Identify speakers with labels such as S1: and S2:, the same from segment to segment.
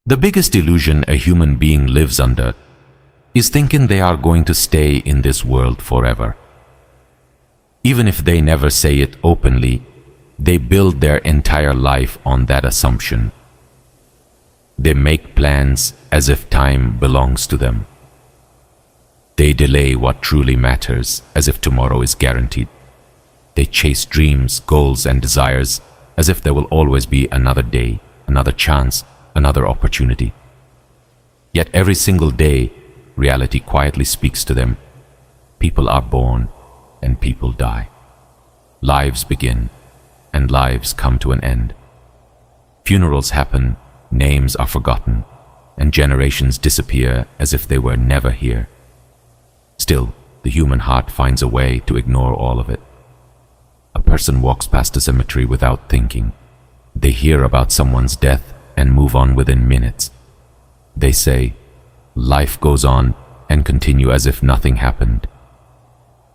S1: The biggest illusion a human being lives under is thinking they are going to stay in this world forever. Even if they never say it openly, they build their entire life on that assumption. They make plans as if time belongs to them. They delay what truly matters as if tomorrow is guaranteed. They chase dreams, goals, and desires as if there will always be another day, another chance, another opportunity. Yet every single day, reality quietly speaks to them. People are born and people die. Lives begin and lives come to an end. Funerals happen, names are forgotten, and generations disappear as if they were never here. Still, the human heart finds a way to ignore all of it. A person walks past a cemetery without thinking. They hear about someone's death and move on within minutes. They say, life goes on, and continue as if nothing happened.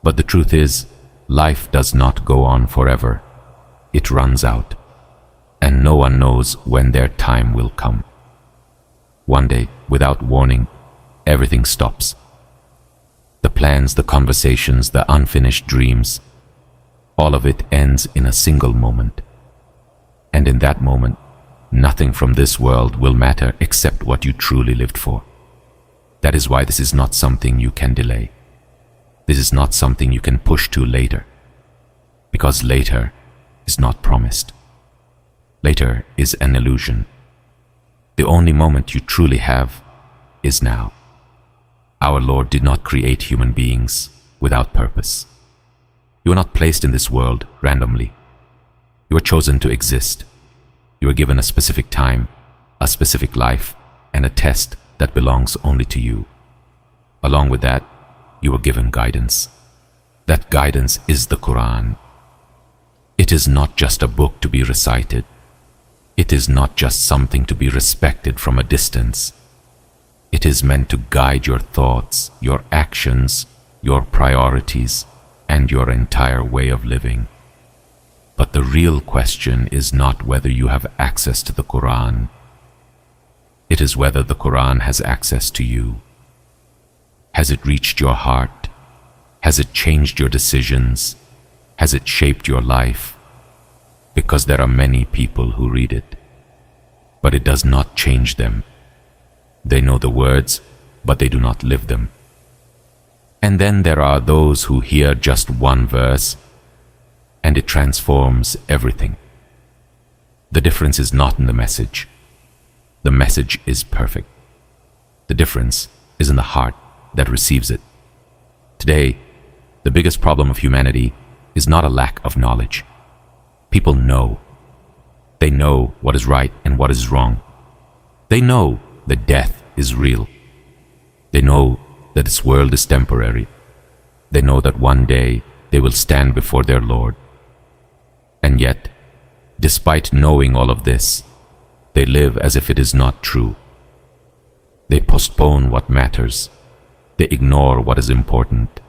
S1: But the truth is, life does not go on forever. It runs out, and no one knows when their time will come. One day, without warning, everything stops. The plans, the conversations, the unfinished dreams, all of it ends in a single moment. And in that moment, nothing from this world will matter except what you truly lived for. That is why this is not something you can delay. This is not something you can push to later. Because later is not promised. Later is an illusion. The only moment you truly have is now. Our Lord did not create human beings without purpose. You are not placed in this world randomly. You are chosen to exist. You are given a specific time, a specific life, and a test that belongs only to you. Along with that, you are given guidance. That guidance is the Quran. It is not just a book to be recited. It is not just something to be respected from a distance. It is meant to guide your thoughts, your actions, your priorities, and your entire way of living. But the real question is not whether you have access to the Quran. It is whether the Quran has access to you. Has it reached your heart? Has it changed your decisions? Has it shaped your life? Because there are many people who read it, but it does not change them. They know the words, but they do not live them. And then there are those who hear just one verse, and it transforms everything. The difference is not in the message. The message is perfect. The difference is in the heart that receives it. Today, the biggest problem of humanity is not a lack of knowledge. People know. They know what is right and what is wrong. They know that death is real. They know that this world is temporary. They know that one day they will stand before their Lord. And yet, despite knowing all of this, they live as if it is not true. They postpone what matters. They ignore what is important.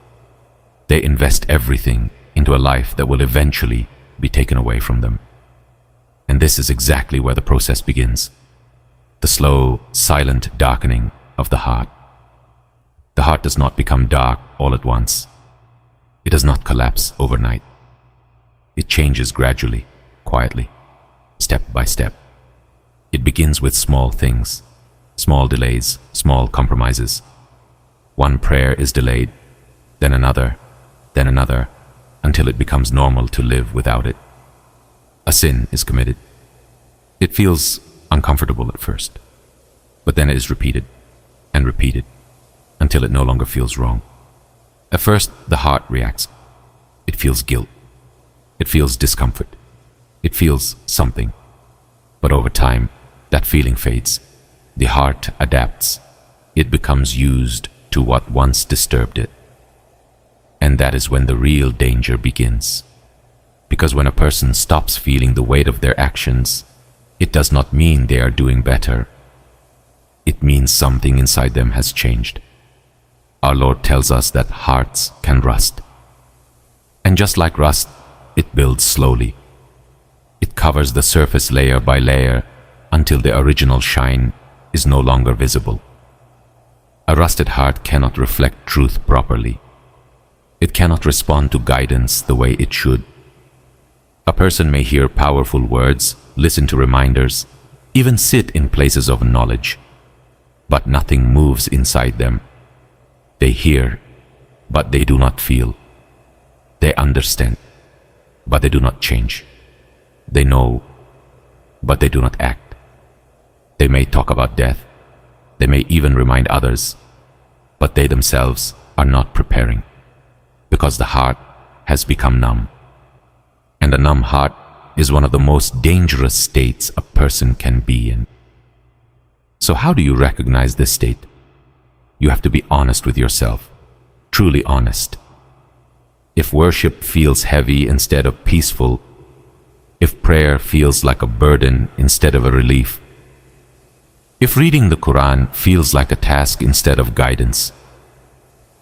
S1: They invest everything into a life that will eventually be taken away from them. And this is exactly where the process begins. The slow, silent darkening of the heart. The heart does not become dark all at once. It does not collapse overnight. It changes gradually, quietly, step by step. It begins with small things, small delays, small compromises. One prayer is delayed, then another, until it becomes normal to live without it. A sin is committed. It feels uncomfortable at first, but then it is repeated and repeated until it no longer feels wrong. At first, the heart reacts. It feels guilt. It feels discomfort. It feels something. But over time, that feeling fades. The heart adapts. It becomes used to what once disturbed it. And that is when the real danger begins. Because when a person stops feeling the weight of their actions, it does not mean they are doing better. It means something inside them has changed. Our Lord tells us that hearts can rust. And just like rust, it builds slowly. It covers the surface layer by layer until the original shine is no longer visible. A rusted heart cannot reflect truth properly. It cannot respond to guidance the way it should. A person may hear powerful words, listen to reminders, even sit in places of knowledge, but nothing moves inside them. They hear, but they do not feel. They understand, but they do not change. They know, but they do not act. They may talk about death. They may even remind others, but they themselves are not preparing, because the heart has become numb. And a numb heart is one of the most dangerous states a person can be in. So how do you recognize this state? You have to be honest with yourself, truly honest. If worship feels heavy instead of peaceful, if prayer feels like a burden instead of a relief, if reading the Quran feels like a task instead of guidance,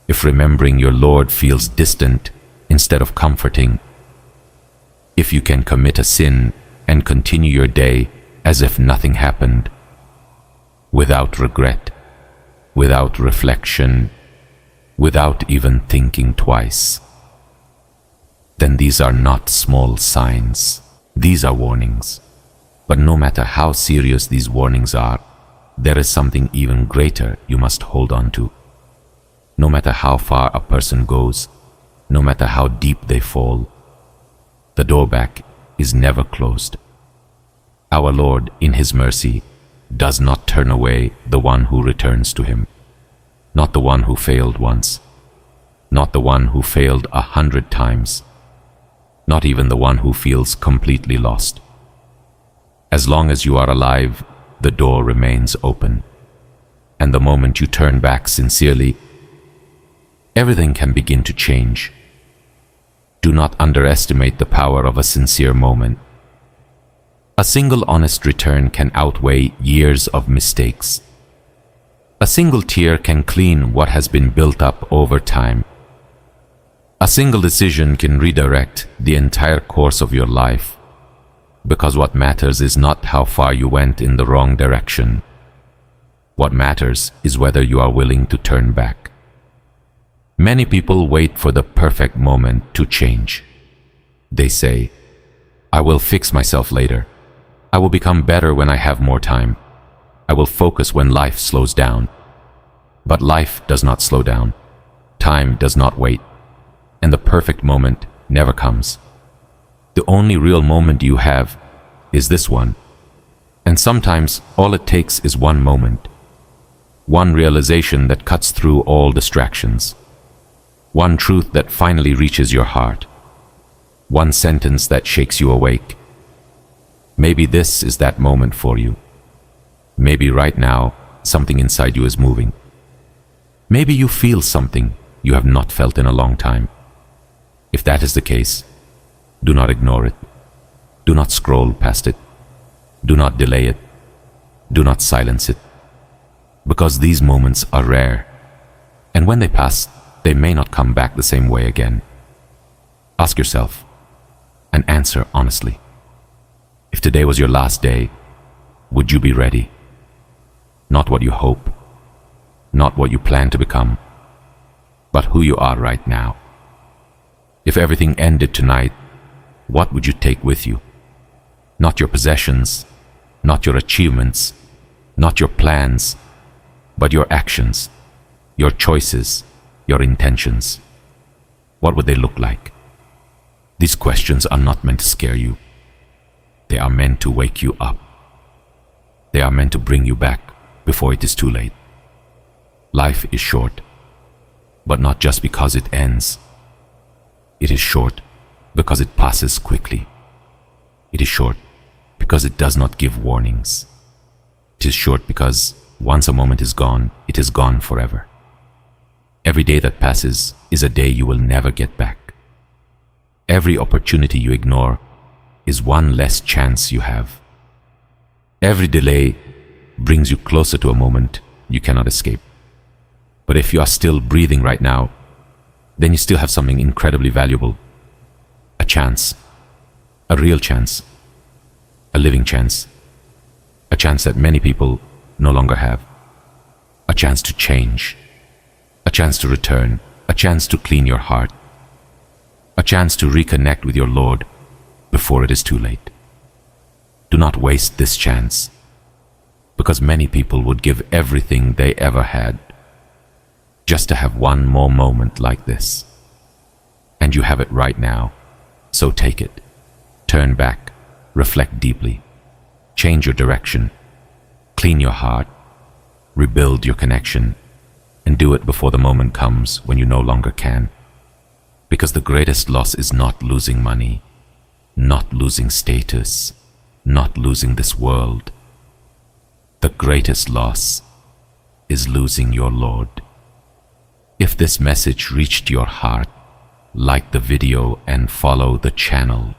S1: if remembering your Lord feels distant instead of comforting, if you can commit a sin and continue your day as if nothing happened, without regret, without reflection, without even thinking twice, then these are not small signs. These are warnings. But no matter how serious these warnings are, there is something even greater you must hold on to. No matter how far a person goes, no matter how deep they fall, the door back is never closed. Our Lord, in His mercy, does not turn away the one who returns to Him, not the one who failed once, not the one who failed 100 times, not even the one who feels completely lost. As long as you are alive, the door remains open, and the moment you turn back sincerely, everything can begin to change. Do not underestimate the power of a sincere moment. A single honest return can outweigh years of mistakes. A single tear can clean what has been built up over time. A single decision can redirect the entire course of your life, because what matters is not how far you went in the wrong direction. What matters is whether you are willing to turn back. Many people wait for the perfect moment to change. They say, I will fix myself later. I will become better when I have more time. I will focus when life slows down. But life does not slow down. Time does not wait. And the perfect moment never comes. The only real moment you have is this one. And sometimes all it takes is one moment. One realization that cuts through all distractions. One truth that finally reaches your heart. One sentence that shakes you awake. Maybe this is that moment for you. Maybe right now, something inside you is moving. Maybe you feel something you have not felt in a long time. If that is the case, do not ignore it. Do not scroll past it. Do not delay it. Do not silence it. Because these moments are rare, and when they pass, they may not come back the same way again. Ask yourself and answer honestly. If today was your last day, would you be ready? Not what you hope, not what you plan to become, but who you are right now. If everything ended tonight, what would you take with you? Not your possessions, not your achievements, not your plans, but your actions, your choices, your intentions. What would they look like? These questions are not meant to scare you. They are meant to wake you up. They are meant to bring you back before it is too late. Life is short, but not just because it ends. It is short because it passes quickly. It is short because it does not give warnings. It is short because once a moment is gone, it is gone forever. Every day that passes is a day you will never get back. Every opportunity you ignore is one less chance you have. Every delay brings you closer to a moment you cannot escape. But if you are still breathing right now, then you still have something incredibly valuable. A chance. A real chance. A living chance. A chance that many people no longer have. A chance to change, a chance to return, a chance to clean your heart, a chance to reconnect with your Lord before it is too late. Do not waste this chance, because many people would give everything they ever had just to have one more moment like this. And you have it right now, so take it. Turn back, reflect deeply, change your direction, clean your heart, rebuild your connection, and do it before the moment comes when you no longer can. Because the greatest loss is not losing money, not losing status, not losing this world. The greatest loss is losing your Lord. If this message reached your heart, like the video and follow the channel.